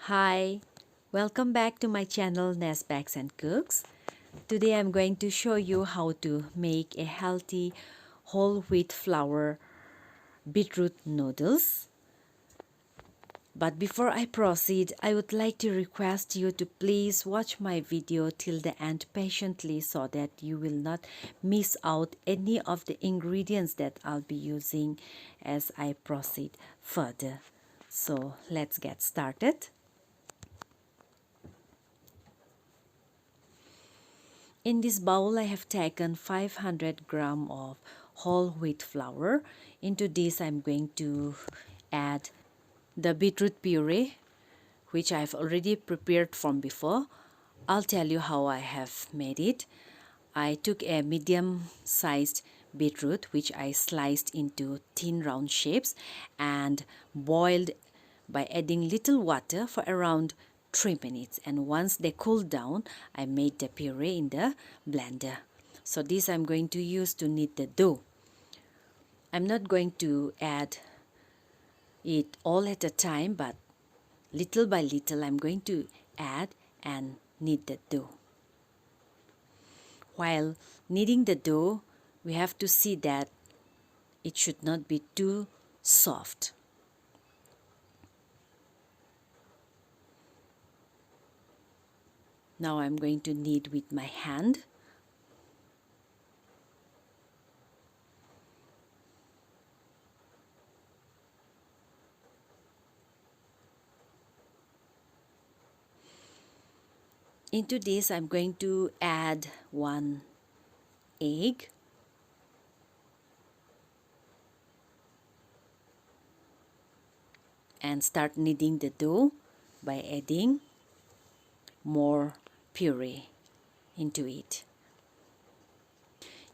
Hi, welcome back to my channel Nest Bags and Cooks. Today I'm going to show you how to make a healthy whole wheat flour beetroot noodles. But before I proceed, I would like to request you to please watch my video till the end patiently so that you will not miss out any of the ingredients that I'll be using as I proceed further. So let's get started. In this bowl, I have taken 500 gram of whole wheat flour. Into this, I'm going to add the beetroot puree, which I've already prepared from before. I'll tell you how I have made it. I took a medium-sized beetroot, which I sliced into thin round shapes and boiled by adding little water for around 3 minutes. And once they cooled down, I made the puree in the blender. So this I'm going to use to knead the dough. I'm not going to add it all at a time, but little by little I'm going to add and knead the dough. While kneading the dough, we have to see that it should not be too soft. Now I'm going to knead with my hand. Into this, I'm going to add 1 egg. And start kneading the dough by adding more puree into it.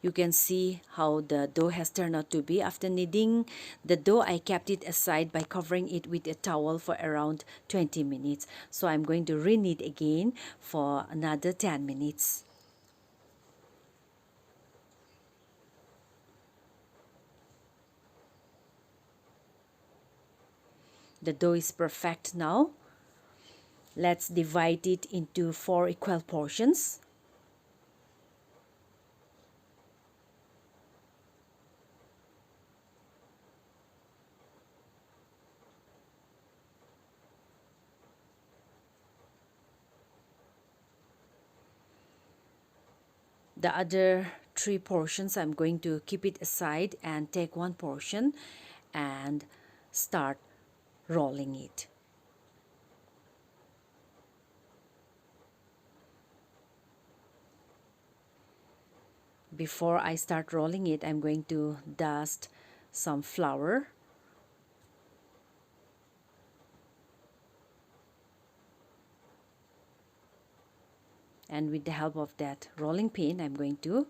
You can see how the dough has turned out to be. After kneading the dough, I kept it aside by covering it with a towel for around 20 minutes. So I'm going to re-knead again for another 10 minutes. The dough is perfect now. Let's divide it into 4 equal portions. The other 3 portions, I'm going to keep it aside and take 1 portion and start rolling it. Before I start rolling it, I'm going to dust some flour. And with the help of that rolling pin, I'm going to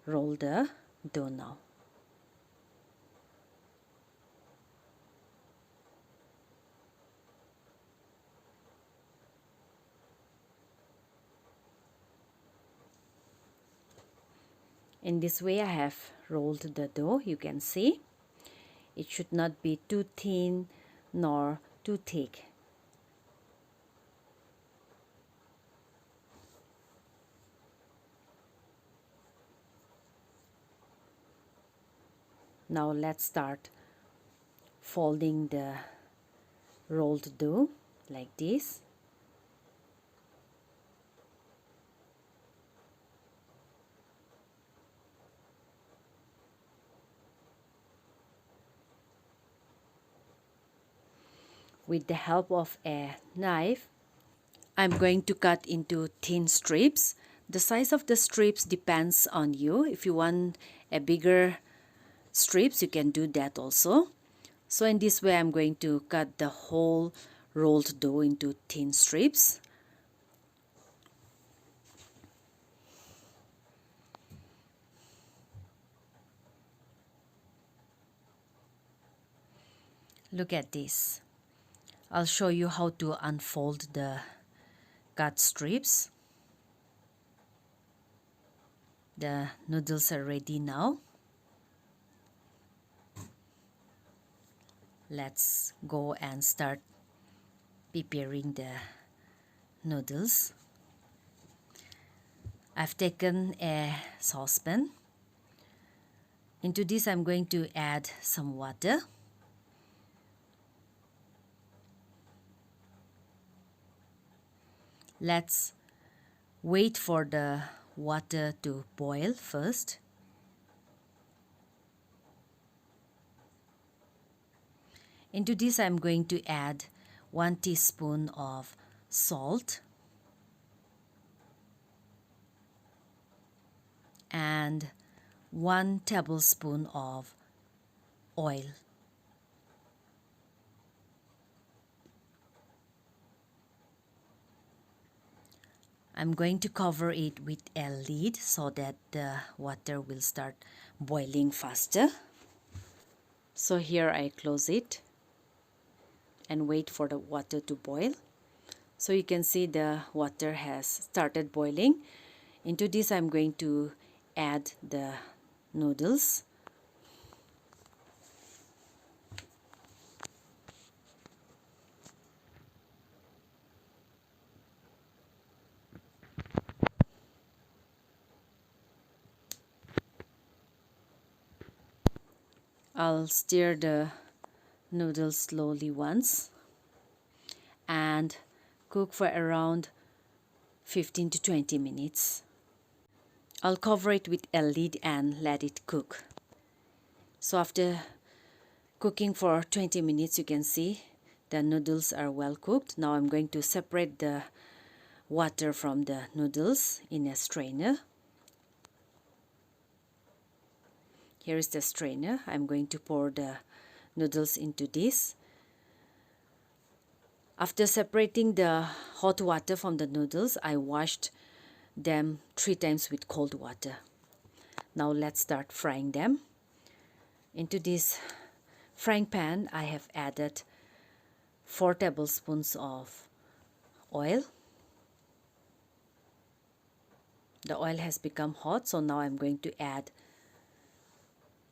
roll the dough now. In this way, I have rolled the dough. You can see it should not be too thin nor too thick. Now let's start folding the rolled dough like this. With the help of a knife, I'm going to cut into thin strips. The size of the strips depends on you. If you want a bigger strips, you can do that also. So in this way, I'm going to cut the whole rolled dough into thin strips. Look at this. I'll show you how to unfold the cut strips. The noodles are ready now. Let's go and start preparing the noodles. I've taken a saucepan. Into this I'm going to add some water. Let's wait for the water to boil first. Into this I'm going to add 1 teaspoon of salt and 1 tablespoon of oil. I'm going to cover it with a lid so that the water will start boiling faster. So here I close it and wait for the water to boil. So you can see the water has started boiling. Into this I'm going to add the noodles. I'll stir the noodles slowly once and cook for around 15 to 20 minutes. I'll cover it with a lid and let it cook. So after cooking for 20 minutes, you can see the noodles are well cooked. Now I'm going to separate the water from the noodles in a strainer. Here is the strainer. I'm going to pour the noodles into this. After separating the hot water from the noodles, I washed them 3 times with cold water. Now let's start frying them. Into this frying pan, I have added 4 tablespoons of oil. The oil has become hot, so now I'm going to add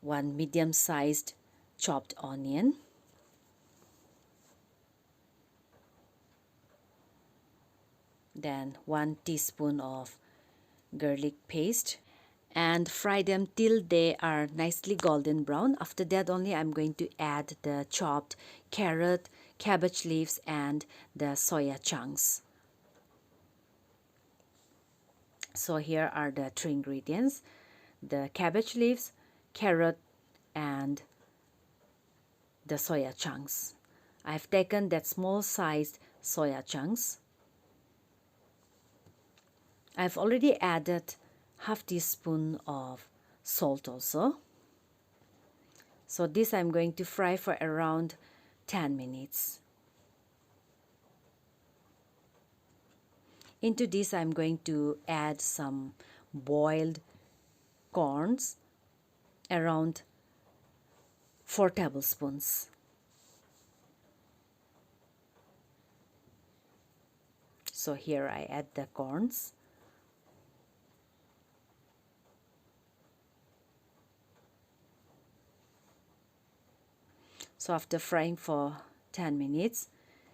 1 medium-sized chopped onion, then 1 teaspoon of garlic paste, and fry them till they are nicely golden brown. After that only I'm going to add the chopped carrot, cabbage leaves, and the soya chunks. So here are the 3 ingredients: the cabbage leaves, carrot, and the soya chunks. I've taken that small sized soya chunks. I've already added half teaspoon of salt also. So this I'm going to fry for around 10 minutes. Into this I'm going to add some boiled corns, around 4 tablespoons. So here I add the corns. So after frying for 10 minutes,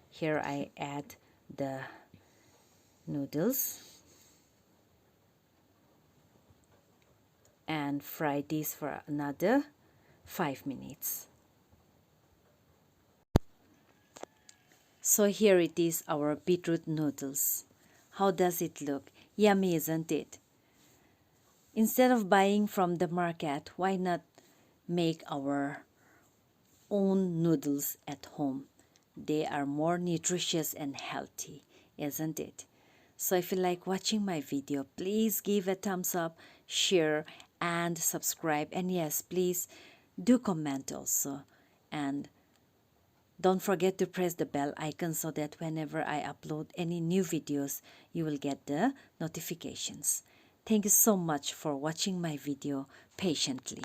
here I add the noodles and fry this for another 5 minutes. So here it is, our beetroot noodles. How does it look? Yummy, isn't it? Instead of buying from the market, why not make our own noodles at home? They are more nutritious and healthy, isn't it? So if you like watching my video, please give a thumbs up, share, and subscribe. And yes, please do comment also. And don't forget to press the bell icon so that whenever I upload any new videos, you will get the notifications. Thank you so much for watching my video patiently.